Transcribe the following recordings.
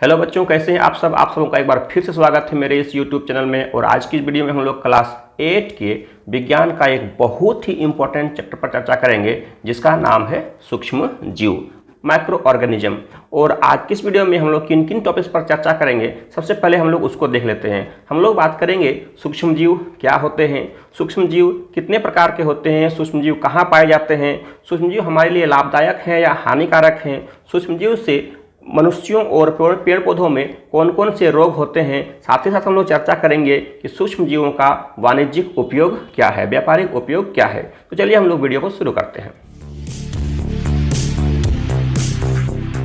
Hello बच्चों, कैसे हैं आप सब। आप सबों का एक बार फिर से स्वागत है मेरे इस यूट्यूब चैनल में। और आज की इस वीडियो में हम लोग क्लास 8 के विज्ञान का एक बहुत ही इंपॉर्टेंट चैप्टर पर चर्चा करेंगे जिसका नाम है सूक्ष्म जीव, माइक्रो ऑर्गेनिज्म। और आज की इस वीडियो में हम लोग किन किन टॉपिक्स पर चर्चा करेंगे, सबसे पहले हम लोग उसको देख लेते हैं। हम लोग बात करेंगे सूक्ष्म जीव क्या होते हैं, सूक्ष्म जीव कितने प्रकार के होते हैं, सूक्ष्म जीव कहाँ पाए जाते हैं, सूक्ष्म जीव हमारे लिए लाभदायक हैं या हानिकारक हैं, सूक्ष्म जीव से मनुष्यों और पेड़ पौधों में कौन कौन से रोग होते हैं। साथ ही साथ हम लोग चर्चा करेंगे कि सूक्ष्म जीवों का वाणिज्यिक उपयोग क्या है, व्यापारिक उपयोग क्या है। तो चलिए हम लोग वीडियो को शुरू करते हैं।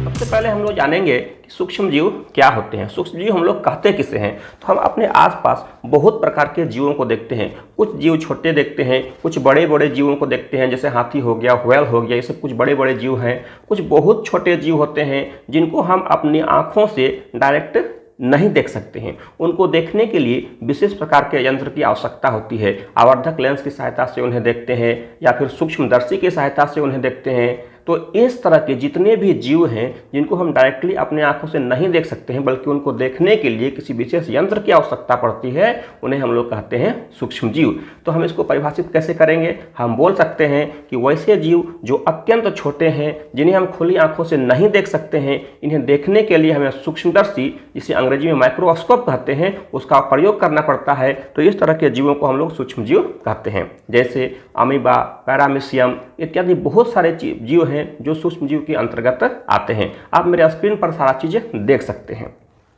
सबसे पहले हम लोग जानेंगे कि सूक्ष्म जीव क्या होते हैं। सूक्ष्म जीव हम लोग कहते किसे हैं, तो हम अपने आसपास बहुत प्रकार के जीवों को देखते हैं। कुछ जीव छोटे देखते हैं, कुछ बड़े बड़े जीवों को देखते हैं, जैसे हाथी हो गया, व्हेल हो गया, ये सब कुछ बड़े बड़े जीव हैं। कुछ बहुत छोटे जीव होते हैं जिनको हम अपनी आँखों से डायरेक्ट नहीं देख सकते हैं। उनको देखने के लिए विशेष प्रकार के यंत्र की आवश्यकता होती है। आवर्धक लेंस की सहायता से उन्हें देखते हैं या फिर सूक्ष्मदर्शी की सहायता से उन्हें देखते हैं। तो इस तरह के जितने भी जीव हैं जिनको हम डायरेक्टली अपने आंखों से नहीं देख सकते हैं, बल्कि उनको देखने के लिए किसी विशेष यंत्र की आवश्यकता पड़ती है, उन्हें हम लोग कहते हैं सूक्ष्म जीव। तो हम इसको परिभाषित कैसे करेंगे, हम बोल सकते हैं कि वैसे जीव जो अत्यंत छोटे हैं, जिन्हें हम खुली आंखों से नहीं देख सकते हैं, इन्हें देखने के लिए हमें सूक्ष्मदर्शी, जिसे अंग्रेजी में माइक्रोस्कोप कहते हैं, उसका प्रयोग करना पड़ता है। तो इस तरह के जीवों को हम लोग सूक्ष्म जीव कहते हैं, जैसे अमीबा, पैरामीशियम इत्यादि बहुत सारे जीव हैं जो सूक्ष्म जीव के अंतर्गत आते हैं। आप मेरे स्क्रीन पर सारा चीजें देख सकते हैं।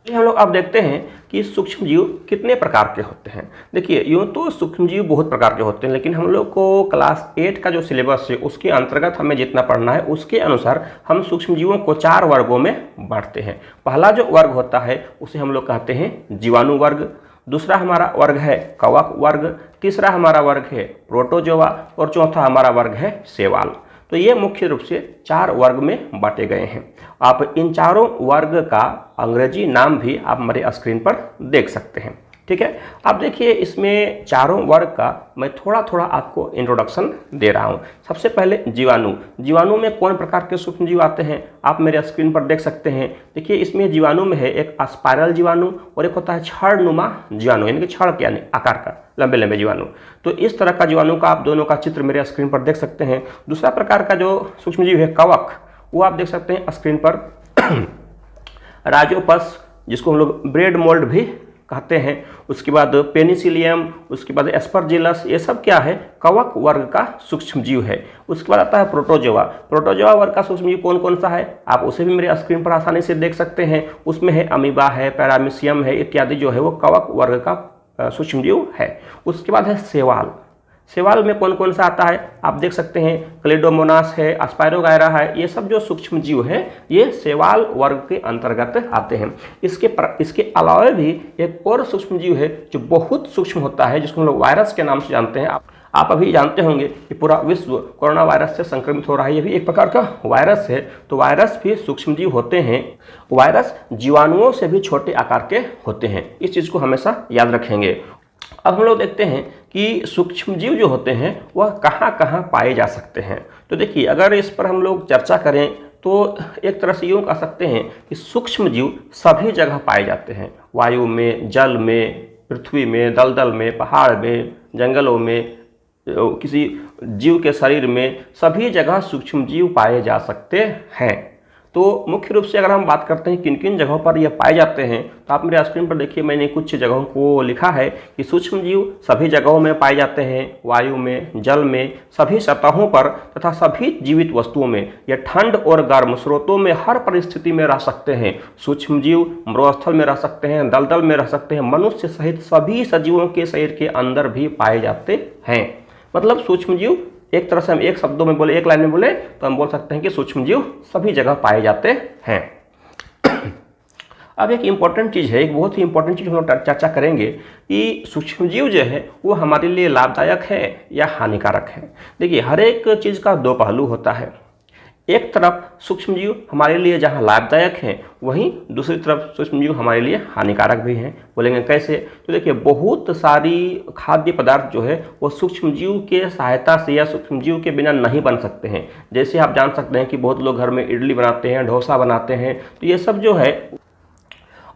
हम लोग अब देखते हैं कि सूक्ष्म जीव कितने प्रकार के होते हैं। देखिए, यूँ तो सूक्ष्म जीव बहुत प्रकार के होते हैं, लेकिन हम लोग को क्लास 8 का जो सिलेबस है उसके अंतर्गत हमें जितना पढ़ना है उसके अनुसार हम सूक्ष्म जीवों को 4 वर्गों में बांटते हैं। पहला जो वर्ग होता है उसे हम लोग कहते हैं जीवाणु वर्ग, दूसरा हमारा वर्ग है कवक वर्ग, तीसरा हमारा वर्ग है प्रोटोजोआ और चौथा हमारा वर्ग है शैवाल। तो ये मुख्य रूप से 4 वर्ग में बांटे गए हैं। आप इन चारों वर्ग का अंग्रेजी नाम भी आप हमारे स्क्रीन पर देख सकते हैं, ठीक है। अब देखिए, इसमें चारों वर्ग का मैं थोड़ा थोड़ा आपको इंट्रोडक्शन दे रहा हूँ। सबसे पहले जीवाणु। जीवाणु में कौन प्रकार के सूक्ष्म जीव आते हैं आप मेरे स्क्रीन पर देख सकते हैं। देखिए, इसमें जीवाणु में है एक स्पाइरल जीवाणु और एक होता है छड़नुमा जीवाणु, यानी कि छड़ के यानी आकार का लंबे लंबे जीवाणु। तो इस तरह का जीवाणु का आप दोनों का चित्र मेरे स्क्रीन पर देख सकते हैं। दूसरा प्रकार का जो सूक्ष्म जीव है कवक, वो आप देख सकते हैं स्क्रीन पर। राजोपस, जिसको हम लोग ब्रेड मोल्ड भी कहते हैं, उसके बाद पेनिसिलियम, उसके बाद एस्परजिलस, ये सब क्या है, कवक वर्ग का सूक्ष्म जीव है। उसके बाद आता है प्रोटोजोआ। प्रोटोजोआ वर्ग का सूक्ष्म जीव कौन कौन सा है आप उसे भी मेरे स्क्रीन पर आसानी से देख सकते हैं। उसमें है अमीबा है, पैरामीशियम है इत्यादि, जो है वो कवक वर्ग का सूक्ष्म जीव है। उसके बाद है शैवाल। शैवाल में कौन कौन सा आता है आप देख सकते हैं, क्लेडोमोनास है, अस्पायरोगायरा है, ये सब जो सूक्ष्म जीव हैं ये शैवाल वर्ग के अंतर्गत आते हैं। इसके अलावा भी एक और सूक्ष्म जीव है जो बहुत सूक्ष्म होता है, जिसको हम लोग वायरस के नाम से जानते हैं। आप अभी जानते होंगे कि पूरा विश्व कोरोना वायरस से संक्रमित हो रहा है, ये भी एक प्रकार का वायरस है। तो वायरस भी सूक्ष्म जीव होते हैं। वायरस जीवाणुओं से भी छोटे आकार के होते हैं, इस चीज़ को हमेशा याद रखेंगे। अब हम लोग देखते हैं कि सूक्ष्म जीव जो होते हैं वह कहाँ कहाँ पाए जा सकते हैं। तो देखिए, अगर इस पर हम लोग चर्चा करें तो एक तरह से यूँ कह सकते हैं कि सूक्ष्म जीव सभी जगह पाए जाते हैं। वायु में, जल में, पृथ्वी में, दलदल में, पहाड़ में, जंगलों में, किसी जीव के शरीर में, सभी जगह सूक्ष्म जीव पाए जा सकते हैं। तो मुख्य रूप से अगर हम बात करते हैं किन किन जगहों पर ये पाए जाते हैं, तो आप मेरे स्क्रीन पर देखिए, मैंने कुछ जगहों को लिखा है कि सूक्ष्म जीव सभी जगहों में पाए जाते हैं। वायु में, जल में, सभी सतहों पर तथा सभी जीवित वस्तुओं में। ये ठंड और गर्म स्रोतों में हर परिस्थिति में रह सकते हैं। सूक्ष्म जीव मरुस्थल में रह सकते हैं, दलदल में रह सकते हैं, मनुष्य सहित सभी सजीवों के शरीर के अंदर भी पाए जाते हैं। मतलब सूक्ष्म जीव एक तरह से हम एक शब्दों में बोले, एक लाइन में बोले तो हम बोल सकते हैं कि सूक्ष्म जीव सभी जगह पाए जाते हैं। अब एक इम्पॉर्टेंट चीज़ है, एक बहुत ही इम्पॉर्टेंट चीज़ हम लोग चर्चा करेंगे कि सूक्ष्म जीव जो है वो हमारे लिए लाभदायक है या हानिकारक है। देखिए, हर एक चीज़ का दो पहलू होता है। एक तरफ सूक्ष्म जीव हमारे लिए जहाँ लाभदायक हैं, वहीं दूसरी तरफ सूक्ष्म जीव हमारे लिए हानिकारक भी हैं। बोलेंगे कैसे, तो देखिए, बहुत सारी खाद्य पदार्थ जो है वो सूक्ष्म जीव के सहायता से या सूक्ष्म जीव के बिना नहीं बन सकते हैं। जैसे आप जान सकते हैं कि बहुत लोग घर में इडली बनाते हैं, डोसा बनाते हैं, तो ये सब जो है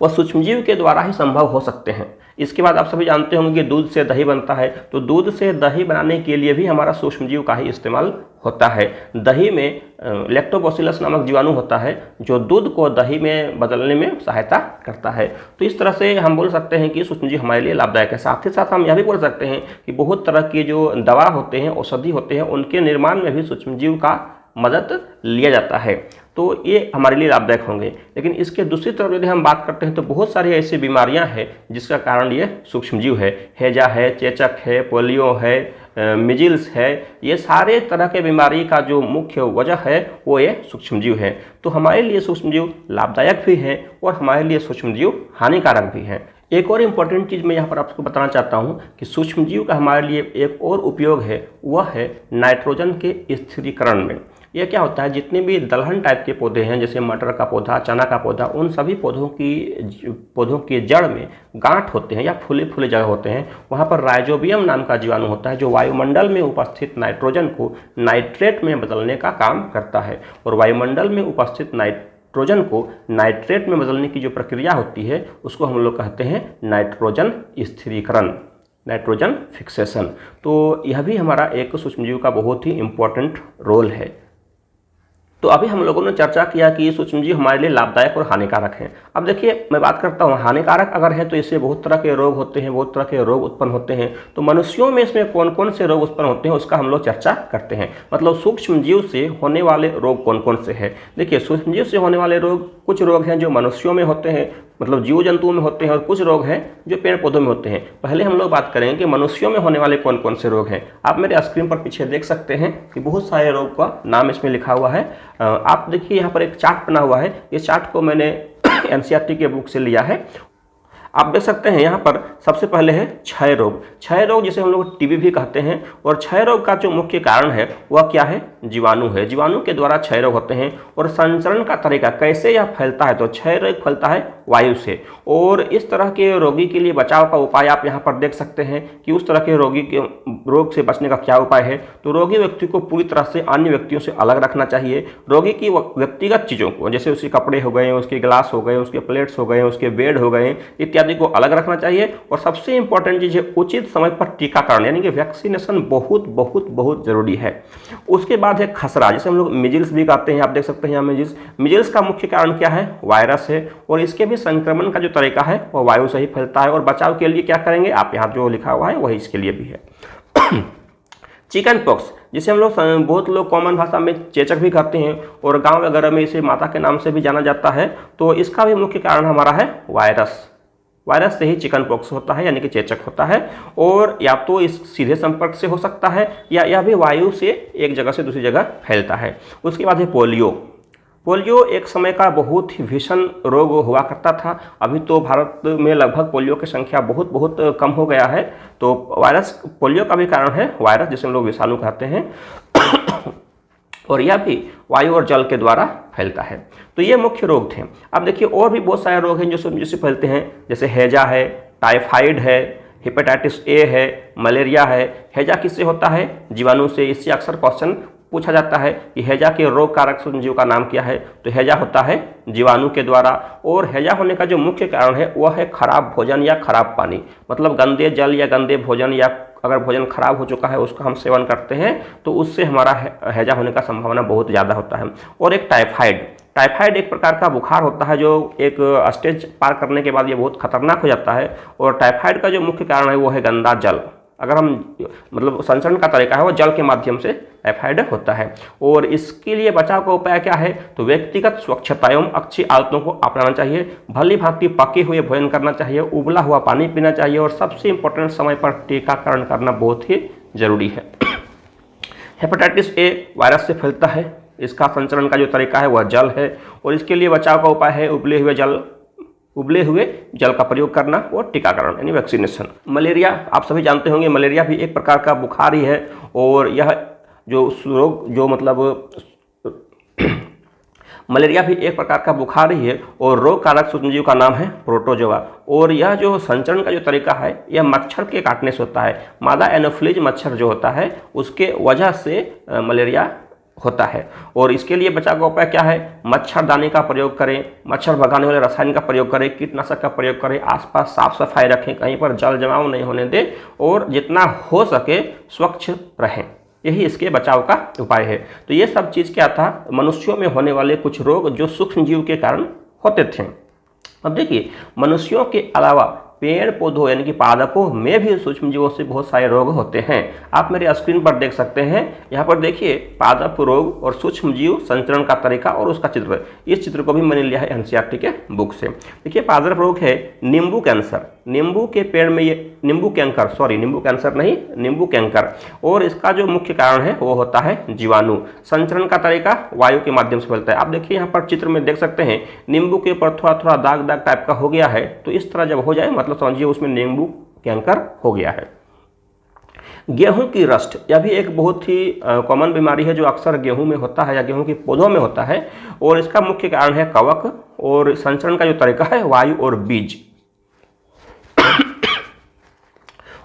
वह सूक्ष्मजीव के द्वारा ही संभव हो सकते हैं। इसके बाद आप सभी जानते होंगे कि दूध से दही बनता है, तो दूध से दही बनाने के लिए भी हमारा सूक्ष्मजीव का ही इस्तेमाल होता है। दही में लैक्टोबैसिलस नामक जीवाणु होता है जो दूध को दही में बदलने में सहायता करता है। तो इस तरह से हम बोल सकते हैं कि सूक्ष्मजीव हमारे लिए लाभदायक है। साथ ही साथ हम यह भी बोल सकते हैं कि बहुत तरह की जो दवा होते हैं, औषधि होते हैं, उनके निर्माण में भी सूक्ष्मजीव का मदद लिया जाता है, तो ये हमारे लिए लाभदायक होंगे। लेकिन इसके दूसरी तरफ यदि हम बात करते हैं तो बहुत सारी ऐसी बीमारियां हैं जिसका कारण ये सूक्ष्मजीव है। हैजा है, चेचक है, पोलियो है, मिजिल्स है, ये सारे तरह के बीमारी का जो मुख्य वजह है वो ये सूक्ष्मजीव है। तो हमारे लिए सूक्ष्मजीव लाभदायक भी हैं और हमारे लिए सूक्ष्मजीव हानिकारक भी हैं। एक और इम्पॉर्टेंट चीज़ मैं यहाँ पर आपको बताना चाहता हूँ कि सूक्ष्मजीव का हमारे लिए एक और उपयोग है, वह है नाइट्रोजन के स्थिरीकरण में। यह क्या होता है, जितने भी दलहन टाइप के पौधे हैं जैसे मटर का पौधा, चना का पौधा, उन सभी पौधों की जड़ में गांठ होते हैं या फूले फूले जगह होते हैं। वहाँ पर राइजोबियम नाम का जीवाणु होता है जो वायुमंडल में उपस्थित नाइट्रोजन को नाइट्रेट में बदलने का काम करता है। और वायुमंडल में उपस्थित नाइट्रोजन को नाइट्रेट में बदलने की जो प्रक्रिया होती है उसको हम लोग कहते हैं नाइट्रोजन स्थिरीकरण, नाइट्रोजन फिक्सेशन। तो यह भी हमारा एक सूक्ष्मजीव का बहुत ही इम्पोर्टेंट रोल है। तो अभी हम लोगों ने चर्चा किया कि सूक्ष्मजीव हमारे लिए लाभदायक और हानिकारक हैं। अब देखिए मैं बात करता हूँ, हानिकारक अगर है तो इससे बहुत तरह के रोग होते हैं, बहुत तरह के रोग उत्पन्न होते हैं। तो मनुष्यों में इसमें कौन कौन से रोग उत्पन्न होते हैं उसका हम लोग चर्चा करते हैं। मतलब सूक्ष्मजीव से होने वाले रोग कौन कौन से हैं। देखिए सूक्ष्मजीव से होने वाले रोग, कुछ रोग हैं जो मनुष्यों में होते हैं, मतलब जीव जंतुओं में होते हैं, और कुछ रोग हैं जो पेड़ पौधों में होते हैं। पहले हम लोग बात करेंगे कि मनुष्यों में होने वाले कौन कौन से रोग हैं। आप मेरे स्क्रीन पर पीछे देख सकते हैं कि बहुत सारे रोग का नाम इसमें लिखा हुआ है। आप देखिए यहाँ पर एक चार्ट बना हुआ है, इस चार्ट को मैंने एनसीईआरटी के बुक से लिया है। आप देख सकते हैं यहाँ पर सबसे पहले है क्षय रोग। क्षय रोग जिसे हम लोग टीबी भी कहते हैं, और क्षय रोग का जो मुख्य कारण है वह क्या है, जीवाणु है। जीवाणु के द्वारा क्षय रोग होते हैं। और संचरण का तरीका कैसे यह फैलता है, तो क्षय रोग फैलता है वायु से। और इस तरह के रोगी के लिए बचाव का उपाय आप यहाँ पर देख सकते हैं कि उस तरह के रोगी के रोग से बचने का क्या उपाय है। तो रोगी व्यक्ति को पूरी तरह से अन्य व्यक्तियों से अलग रखना चाहिए। रोगी की व्यक्तिगत चीज़ों को, जैसे उसके कपड़े हो गए, उसके गिलास हो गए, उसके प्लेट्स हो गए, उसके बेड हो गए इत्यादि को अलग रखना चाहिए। और सबसे इंपॉर्टेंट चीज़ है उचित समय पर टीकाकरण, यानी कि वैक्सीनेशन बहुत बहुत बहुत जरूरी है। उसके बाद है खसरा, जिसे हम लोग मिजिल्स भी कहते हैं। आप देख सकते हैं यहाँ मिजिल्स का मुख्य कारण क्या है, वायरस है। और इसके भी संक्रमण का जो तरीका है वह वायु से ही फैलता है। और बचाव के लिए क्या करेंगे, आप यहाँ जो लिखा हुआ है वही इसके लिए भी है। चिकन पॉक्स, जिसे हम लोग बहुत लोग कॉमन भाषा में चेचक भी कहते हैं, और गांव वगैरह में इसे माता के नाम से भी जाना जाता है। तो इसका भी मुख्य कारण हमारा है वायरस। वायरस से ही चिकन पॉक्स होता है, यानी कि चेचक होता है। और या तो इस सीधे संपर्क से हो सकता है या यह भी वायु से एक जगह से दूसरी जगह फैलता है। उसके बाद है पोलियो। पोलियो एक समय का बहुत ही भीषण रोग हुआ करता था। अभी तो भारत में लगभग पोलियो की संख्या बहुत बहुत कम हो गया है। तो वायरस, पोलियो का भी कारण है वायरस, जिसे हम लोग विषाणु कहते हैं। और यह भी वायु और जल के द्वारा फैलता है। तो ये मुख्य रोग थे। अब देखिए और भी बहुत सारे रोग हैं जो जिससे फैलते हैं, जैसे हैजा है, टाइफाइड है, हेपेटाइटिस ए है, मलेरिया है। हैजा किससे होता है, जीवाणु से। इससे अक्सर क्वेश्चन पूछा जाता है कि हैजा के रोग कारक सूक्ष्मजीव का नाम क्या है, तो हैजा होता है जीवाणु के द्वारा। और हैजा होने का जो मुख्य कारण है वह है खराब भोजन या खराब पानी, मतलब गंदे जल या गंदे भोजन, या अगर भोजन खराब हो चुका है उसका हम सेवन करते हैं तो उससे हमारा हैजा होने का संभावना बहुत ज़्यादा होता है। और एक टाइफाइड एक प्रकार का बुखार होता है जो एक स्टेज पार करने के बाद ये बहुत खतरनाक हो जाता है। और टाइफाइड का जो मुख्य कारण है वो है गंदा जल। अगर हम मतलब संचरण का तरीका है वो जल के माध्यम से टाइफाइड होता है। और इसके लिए बचाव का उपाय क्या है, तो व्यक्तिगत स्वच्छता एवं अच्छी आदतों को अपनाना चाहिए। भली भांति पके हुए भोजन करना चाहिए, उबला हुआ पानी पीना चाहिए, और सबसे इम्पोर्टेंट समय पर टीकाकरण करना बहुत ही जरूरी है। हेपेटाइटिस ए वायरस से फैलता है। इसका संचरण का जो तरीका है वह जल है। और इसके लिए बचाव का उपाय है उबले हुए जल का प्रयोग करना और टीकाकरण यानी वैक्सीनेशन। मलेरिया, आप सभी जानते होंगे मलेरिया भी एक प्रकार का बुखार ही है। और यह जो रोग जो मतलब मलेरिया भी एक प्रकार का बुखार ही है। और रोग कारक सूक्ष्मजीव का नाम है प्रोटोजोआ। और यह जो संचरण का जो तरीका है यह मच्छर के काटने से होता है। मादा एनोफिलीज मच्छर जो होता है उसके वजह से मलेरिया होता है। और इसके लिए बचाव का उपाय क्या है? मच्छरदानी का प्रयोग करें, मच्छर भगाने वाले रसायन का प्रयोग करें, कीटनाशक का प्रयोग करें, आसपास साफ सफाई रखें, कहीं पर जल जमाव नहीं होने दें और जितना हो सके स्वच्छ रहें। यही इसके बचाव का उपाय है। तो ये सब चीज़ क्या था? मनुष्यों में होने वाले कुछ रोग जो सूक्ष्म जीव के कारण होते थे। अब देखिए, मनुष्यों के अलावा पेड़ पौधों यानी कि पादपों में भी सूक्ष्म जीवों से बहुत सारे रोग होते हैं। आप मेरे स्क्रीन पर देख सकते हैं, यहाँ पर देखिए पादप रोग और सूक्ष्म जीव संचरण का तरीका और उसका चित्र। इस चित्र को भी मैंने लिया है एनसीईआरटी के बुक से। देखिए पादप रोग है नींबू कैंसर, नींबू के पेड़ में ये नींबू कैंसर नहीं, नींबू कैंकर। और इसका जो मुख्य कारण है वो होता है जीवाणु। संचरण का तरीका वायु के माध्यम से फैलता है। आप देखिए यहाँ पर चित्र में देख सकते हैं, नींबू के ऊपर थोड़ा थोड़ा दाग दाग टाइप का हो गया है। तो इस तरह जब हो जाए मतलब समझिए उसमें नींबू कैंकर हो गया है। गेहूं की रस्ट, यह भी एक बहुत ही कॉमन बीमारी है जो अक्सर गेहूं में होता है या गेहूं के पौधों में होता है। और इसका मुख्य कारण है कवक और संचरण का जो तरीका है वायु और बीज।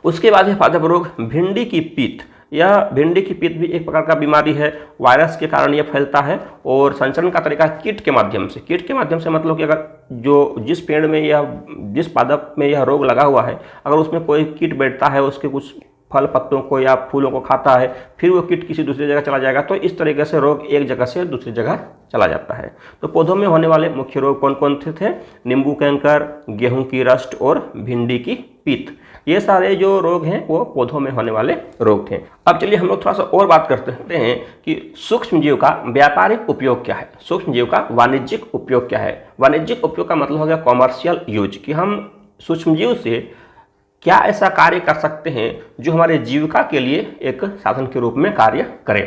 उसके बाद है पादप रोग भिंडी की पीत। यह भिंडी की पीत भी एक प्रकार का बीमारी है, वायरस के कारण यह फैलता है। और संचरण का तरीका कीट के माध्यम से। कीट के माध्यम से मतलब कि अगर जिस पेड़ में जिस पादप में यह रोग लगा हुआ है, अगर उसमें कोई कीट बैठता है, उसके कुछ फल पत्तों को या फूलों को खाता है, फिर वो कीट किसी दूसरी जगह चला जाएगा। तो इस तरीके से रोग एक जगह से दूसरी जगह चला जाता है। तो पौधों में होने वाले मुख्य रोग कौन कौन से थे? नींबू कैंकर, गेहूं की रस्ट और भिंडी की पीत। ये सारे जो रोग हैं वो पौधों में होने वाले रोग थे। अब चलिए हम लोग थोड़ा सा और बात करते हैं कि सूक्ष्म जीव का व्यापारिक उपयोग क्या है, सूक्ष्म जीव का वाणिज्यिक उपयोग क्या है। वाणिज्यिक उपयोग का मतलब हो गया कॉमर्शियल यूज, कि हम सूक्ष्म जीव से क्या ऐसा कार्य कर सकते हैं जो हमारे जीविका के लिए एक साधन के रूप में कार्य करे।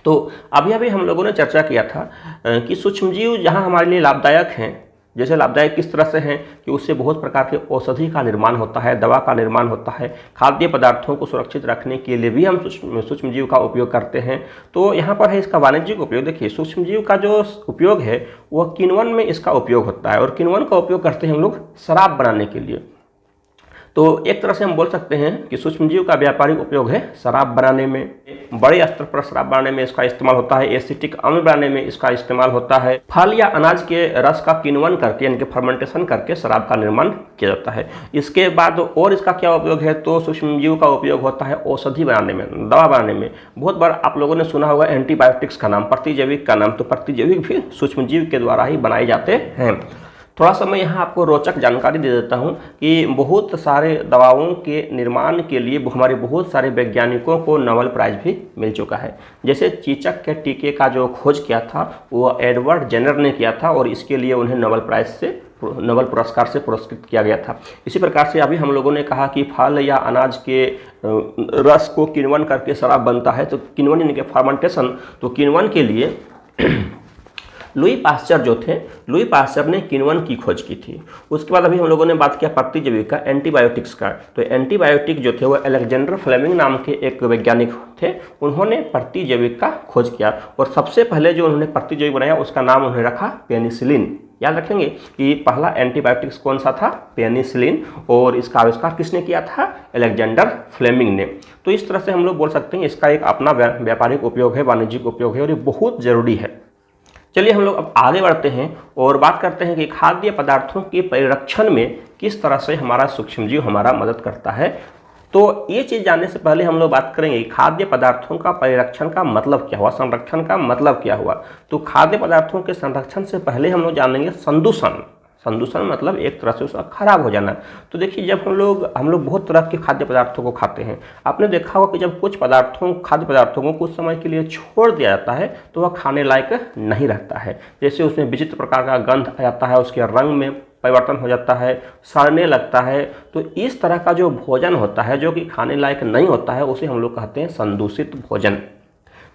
तो अभी अभी हम लोगों ने चर्चा किया था कि सूक्ष्म जीव जहाँ हमारे लिए लाभदायक हैं, जैसे लाभदायक किस तरह से हैं कि उससे बहुत प्रकार के औषधि का निर्माण होता है, दवा का निर्माण होता है, खाद्य पदार्थों को सुरक्षित रखने के लिए भी हम सूक्ष्म जीव का उपयोग करते हैं। तो यहाँ पर है इसका वाणिज्यिक उपयोग। देखिए सूक्ष्म जीव का जो उपयोग है वह किण्वन में इसका उपयोग होता है, और किण्वन का उपयोग करते हैं हम लोग शराब बनाने के लिए। तो एक तरह से हम बोल सकते हैं कि सूक्ष्मजीव का व्यापारिक उपयोग है शराब बनाने में, बड़े स्तर पर शराब बनाने में इसका इस्तेमाल होता है, एसिटिक अम्ल बनाने में इसका इस्तेमाल होता है, फल या अनाज के रस का किण्वन करके यानी कि फर्मेंटेशन करके शराब का निर्माण किया जाता है। इसके बाद और इसका क्या उपयोग है, तो सूक्ष्मजीव का उपयोग होता है औषधि बनाने में, दवा बनाने में। बहुत बार आप लोगों ने सुना होगा एंटीबायोटिक्स का नाम, प्रतिजैविक का नाम, तो प्रतिजैविक भी सूक्ष्मजीव के द्वारा ही बनाए जाते हैं। थोड़ा सा मैं यहाँ आपको रोचक जानकारी दे देता हूँ कि बहुत सारे दवाओं के निर्माण के लिए हमारे बहुत सारे वैज्ञानिकों को नोबेल प्राइज़ भी मिल चुका है। जैसे चेचक के टीके का जो खोज किया था वो एडवर्ड जेनर ने किया था, और इसके लिए उन्हें नोबेल पुरस्कार से पुरस्कृत किया गया था। इसी प्रकार से अभी हम लोगों ने कहा कि फल या अनाज के रस को किण्वन करके शराब बनता है, तो किण्वन यानी कि फर्मेंटेशन, तो किण्वन के लिए लुई पास्चर जो थे, लुई पास्चर ने किण्वन की खोज की थी। उसके बाद अभी हम लोगों ने बात किया प्रतिजैविक का, एंटीबायोटिक्स का। तो एंटीबायोटिक जो थे वो अलेक्जेंडर फ्लेमिंग नाम के एक वैज्ञानिक थे, उन्होंने प्रतिजैविक का खोज किया, और सबसे पहले जो उन्होंने प्रतिजैविक बनाया उसका नाम उन्होंने रखा पेनिसिलिन। याद रखेंगे कि पहला एंटीबायोटिक्स कौन सा था, पेनिसिलिन, और इसका आविष्कार किसने किया था, अलेक्जेंडर फ्लेमिंग ने। तो इस तरह से हम लोग बोल सकते हैं इसका एक अपना व्यापारिक उपयोग है, वाणिज्यिक उपयोग है, और ये बहुत जरूरी है। चलिए हम लोग अब आगे बढ़ते हैं और बात करते हैं कि खाद्य पदार्थों के परिरक्षण में किस तरह से हमारा सूक्ष्मजीव हमारा मदद करता है। तो ये चीज़ जानने से पहले हम लोग बात करेंगे खाद्य पदार्थों का परिरक्षण का मतलब क्या हुआ, संरक्षण का मतलब क्या हुआ। तो खाद्य पदार्थों के संरक्षण से पहले हम लोग जानेंगे संदूषण। संदूषण मतलब एक तरह से उसका खराब हो जाना। तो देखिए जब हम लोग बहुत तरह के खाद्य पदार्थों को खाते हैं, आपने देखा होगा कि जब कुछ खाद्य पदार्थों को कुछ समय के लिए छोड़ दिया जाता है तो वह खाने लायक नहीं रहता है। जैसे उसमें विचित्र प्रकार का गंध आ जाता है, उसके रंग में परिवर्तन हो जाता है, सड़ने लगता है। तो इस तरह का जो भोजन होता है जो कि खाने लायक नहीं होता है उसे हम लोग कहते हैं संदूषित भोजन।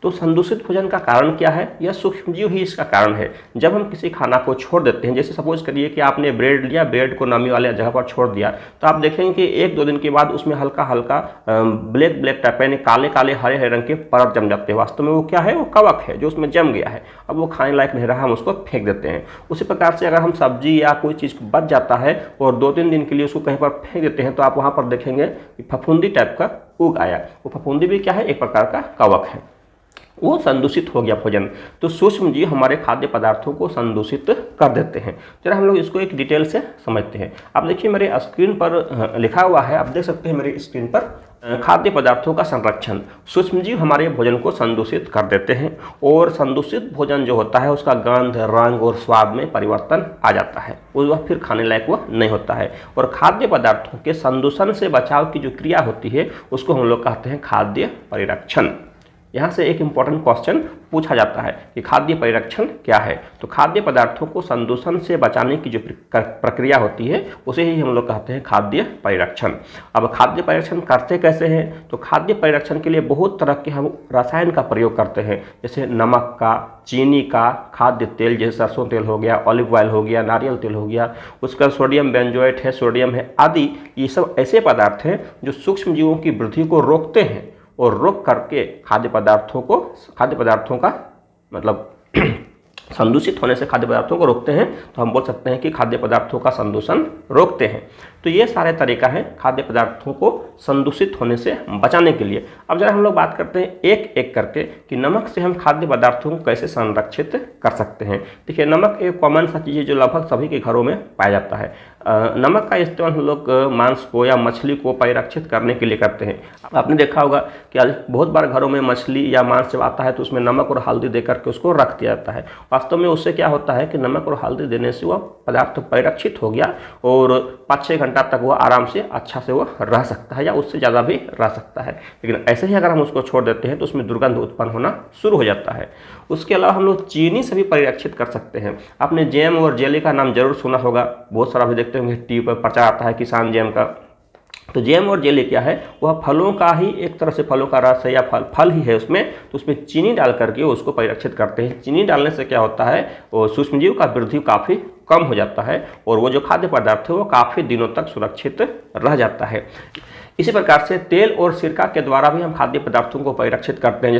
तो संदूषित भोजन का कारण क्या है, यह सूक्ष्मजीव ही इसका कारण है। जब हम किसी खाना को छोड़ देते हैं, जैसे सपोज करिए कि आपने ब्रेड लिया, ब्रेड को नमी वाले जगह पर छोड़ दिया, तो आप देखेंगे कि 1-2 दिन के बाद उसमें हल्का हल्का ब्लैक टाइप यानी काले काले हरे हरे रंग के परत जम जाते हैं। वास्तव में वो क्या है, वो कवक है जो उसमें जम गया है, अब वो खाने लायक नहीं रहा, हम उसको फेंक देते हैं। उसी प्रकार से अगर हम सब्जी या कोई चीज़ बच जाता है और 2-3 दिन के लिए उसको कहीं पर फेंक देते हैं, तो आप वहाँ पर देखेंगे कि फफूंदी टाइप का उग आया। वो फफूंदी भी क्या है, एक प्रकार का कवक है। वो संदूषित हो गया भोजन। तो सूक्ष्म जीव हमारे खाद्य पदार्थों को संदूषित कर देते हैं। जरा हम लोग इसको एक डिटेल से समझते हैं। आप देखिए मेरे स्क्रीन पर लिखा हुआ है, आप देख सकते हैं मेरी स्क्रीन पर, खाद्य पदार्थों का संरक्षण। सूक्ष्मजीव हमारे भोजन को संदूषित कर देते हैं और संदूषित भोजन जो होता है उसका गंध, रंग और स्वाद में परिवर्तन आ जाता है, वह फिर खाने लायक वह नहीं होता है। और खाद्य पदार्थों के संदूषण से बचाव की जो क्रिया होती है उसको हम लोग कहते हैं खाद्य परिरक्षण। यहाँ से एक इम्पॉर्टेंट क्वेश्चन पूछा जाता है कि खाद्य परिरक्षण क्या है। तो खाद्य पदार्थों को संदूषण से बचाने की जो प्रक्रिया होती है उसे ही हम लोग कहते हैं खाद्य परिरक्षण। अब खाद्य परिरक्षण करते कैसे हैं? तो खाद्य परिरक्षण के लिए बहुत तरह के हम रसायन का प्रयोग करते हैं, जैसे नमक का, चीनी का, खाद्य तेल जैसे सरसों तेल हो गया, ऑलिव ऑयल हो गया, नारियल तेल हो गया, उसका सोडियम बेंजोएट है, सोडियम है आदि। ये सब ऐसे पदार्थ हैं जो सूक्ष्म जीवों की वृद्धि को रोकते हैं और रोक करके खाद्य पदार्थों का मतलब संदूषित होने से खाद्य पदार्थों को रोकते हैं। तो हम बोल सकते हैं कि खाद्य पदार्थों का संदूषण रोकते हैं। तो ये सारे तरीका है खाद्य पदार्थों को संदूषित होने से बचाने के लिए। अब जरा हम लोग बात करते हैं एक एक करके कि नमक से हम खाद्य पदार्थों को कैसे संरक्षित कर सकते हैं। देखिए, नमक एक कॉमन सा चीज़ है जो लगभग सभी के घरों में पाया जाता है। नमक का इस्तेमाल हम लोग मांस को या मछली को परिरक्षित करने के लिए करते हैं। आपने देखा होगा कि आज बहुत बार घरों में मछली या मांस जब आता है तो उसमें नमक और हल्दी दे करके उसको रख दिया जाता है। वास्तव में उससे क्या होता है कि नमक और हल्दी देने से वह पदार्थ परिरक्षित हो गया और 5-6 घंटा तक वह आराम से अच्छा से वह रह सकता है या उससे ज़्यादा भी रह सकता है। लेकिन ऐसे ही अगर हम उसको छोड़ देते हैं तो उसमें दुर्गंध उत्पन्न होना शुरू हो जाता है। उसके अलावा हम लोग चीनी से भी परिरक्षित कर सकते हैं। आपने जैम और जेली का नाम जरूर सुना होगा, बहुत सारा भी देखते होंगे टीवी पर प्रचार आता है किसान जैम का। तो जैम और जेली क्या है? वह फलों का ही एक तरह से फलों का रस है या फल ही है उसमें, तो उसमें चीनी डाल करके उसको परिरक्षित करते हैं। चीनी डालने से क्या होता है, वो सूक्ष्मजीव का वृद्धि काफ़ी कम हो जाता है और वो जो खाद्य पदार्थ है वो काफ़ी दिनों तक सुरक्षित रह जाता है। इसी प्रकार से तेल और सिरका के द्वारा भी हम खाद्य पदार्थों को परिरक्षित करते हैं।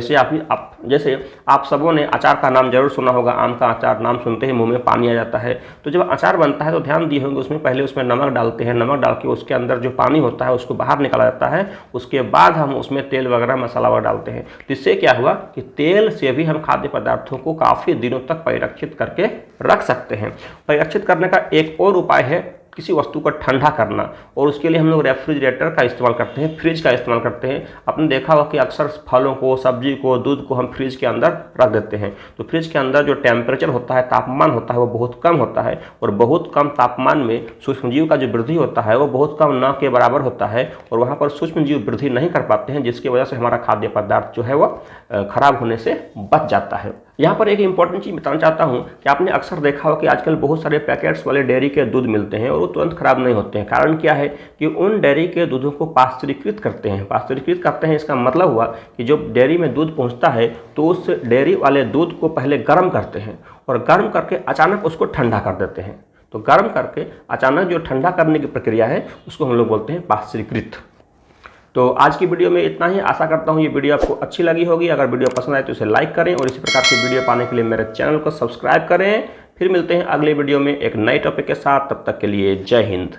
जैसे आप सबों ने अचार का नाम जरूर सुना होगा। आम का अचार नाम सुनते ही मुंह में पानी आ जाता है। तो जब अचार बनता है तो ध्यान दिए होंगे उसमें पहले उसमें नमक डालते हैं। नमक डाल के उसके अंदर जो पानी होता है उसको बाहर निकाला जाता है। उसके बाद हम उसमें तेल वगैरह मसाला वगैरह डालते हैं। तो इससे क्या हुआ कि तेल से भी हम खाद्य पदार्थों को काफ़ी दिनों तक परिरक्षित करके रख सकते हैं। परिरक्षित करने का एक और उपाय है किसी वस्तु को ठंडा करना, और उसके लिए हम लोग रेफ्रिजरेटर का इस्तेमाल करते हैं, फ्रिज का इस्तेमाल करते हैं। आपने देखा होगा कि अक्सर फलों को, सब्जी को, दूध को हम फ्रिज के अंदर रख देते हैं। तो फ्रिज के अंदर जो टेम्परेचर होता है, तापमान होता है, वो बहुत कम होता है और बहुत कम तापमान में सूक्ष्मजीव का जो वृद्धि होता है वो बहुत कम न के बराबर होता है और वहाँ पर सूक्ष्मजीव वृद्धि नहीं कर पाते हैं, जिसकी वजह से हमारा खाद्य पदार्थ जो है वो खराब होने से बच जाता है। यहाँ पर एक इंपॉर्टेंट चीज़ बताना चाहता हूँ कि आपने अक्सर देखा हो कि आजकल बहुत सारे पैकेट्स वाले डेयरी के दूध मिलते हैं और वो तुरंत खराब नहीं होते हैं। कारण क्या है कि उन डेयरी के दूधों को पाश्चरीकृत करते हैं। पाश्चरीकृत करते हैं इसका मतलब हुआ कि जब डेयरी में दूध पहुँचता है तो उस डेयरी वाले दूध को पहले गर्म करते हैं और गर्म करके अचानक उसको ठंडा कर देते हैं। तो गर्म करके अचानक जो ठंडा करने की प्रक्रिया है उसको हम लोग बोलते हैं पाश्चरीकृत। तो आज की वीडियो में इतना ही। आशा करता हूँ ये वीडियो आपको अच्छी लगी होगी। अगर वीडियो पसंद आए तो इसे लाइक करें और इसी प्रकार की वीडियो पाने के लिए मेरे चैनल को सब्सक्राइब करें। फिर मिलते हैं अगले वीडियो में एक नए टॉपिक के साथ। तब तक के लिए जय हिंद।